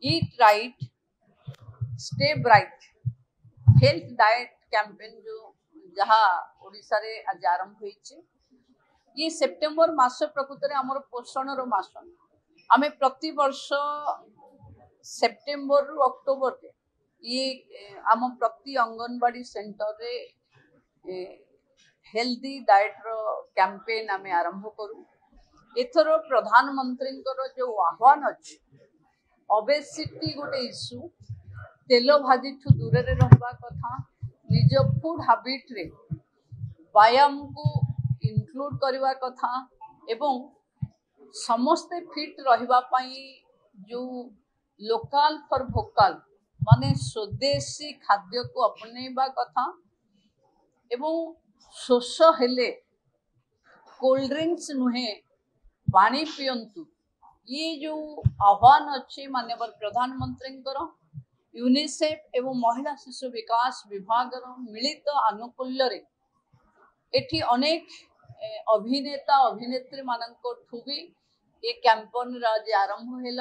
Eat right stay bright health diet campaign जो जहाँ ओडिशा रे आज आरंभ होइছে ये सेप्टेम्बर मास प्रकृत आमर पोषण मास आम प्रति वर्ष सेप्टेम्बर रु अक्टोबर ये आम प्रति अंगनवाड़ी सेंटर रे हेल्दी डाइट रो कैंपेन आम आरंभ करूँ एथर प्रधानमंत्री जो आह्वान अच्छे ओबेसिटी गोटे इश्यू तेल भाजी ठू दूर रहा कथा निज फूड हैबिट रे व्यायाम को इंक्लूड करवा कथा एवं समस्ते फिट रहिबा पई जो लोकल फॉर भोकल माने स्वदेशी खाद्य को अपनेबा कथा एवं शोष हेले कोल्ड ड्रिंक्स नुहे पानी पियंतु ये जो आह्वान अच्छे माननीय प्रधानमंत्री यूनिसेफ एवं महिला शिशु विकास विभाग मिलित आनुकूल्य रे एठी अनेक अभिनेता अभिनेत्री मानू भी ये कैंपेन आज आरंभ है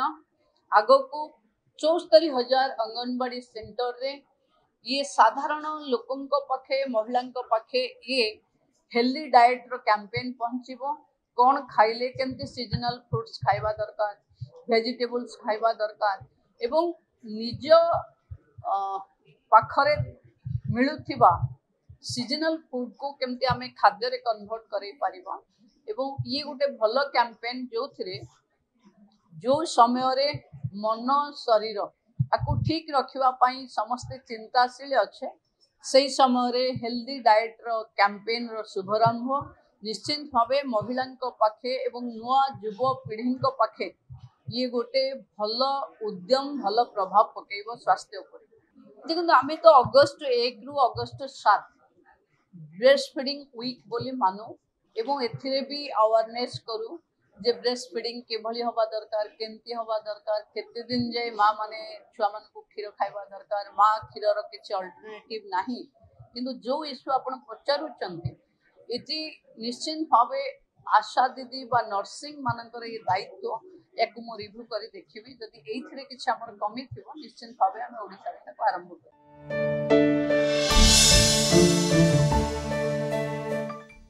आग को 74,000 अंगनवाड़ी सेंटर रे ये साधारण लोकों पाखे महिला पाखे ये हेल्दी डाइट रो कैंपेन पहुँचो कौन खाइले केमती सीजनल फ्रुट्स खाइबा दरकार वेजिटेबल्स खाइबा दरकार एवं निज पाखरे मिलुथिबा सीजनल फूड को केमती आमे खाद्य रे कन्वर्ट करै परिबा एवं ये गोटे भल कैंपेन जो थिरे जो समय रे मन शरीर आपको ठीक रखिबा पई समस्त चिंताशील अच्छे से समय रे हेल्दी डाइट रो कैंपेन रो शुभारंभ निश्चित भावे महिला पाखे एवं नुआ युव पीढ़ी पाखे ये गोटे भल उद्यम भल प्रभाव पकेब स्वास्थ्य उपर देखो आम तो अगस्ट 1 रु अगस्ट 7 ब्रेस्ट फीडिंग वीक बोली मानु एवं एथिरे भी अवेयरनेस करू जे ब्रेस्ट फीडिंग केभली हवा दरकार केमती हवा दरकार केते दिन जाए माँ माने छुआ मान को क्षीर खाइबा दरकार माँ क्षीर रो किछि अल्टरनेटिव नाही किंतु जो इश्यू आपण पचारुचंती इति निश्चित भावे आशा दीदी बा नर्सिंग मानकर ये दायित्व एक मु रिव्यू करी देखिबी जदि एइथिरे किछि हमर कमी थिबो निश्चित भावे हम ओडिसा रे आरंभ करू।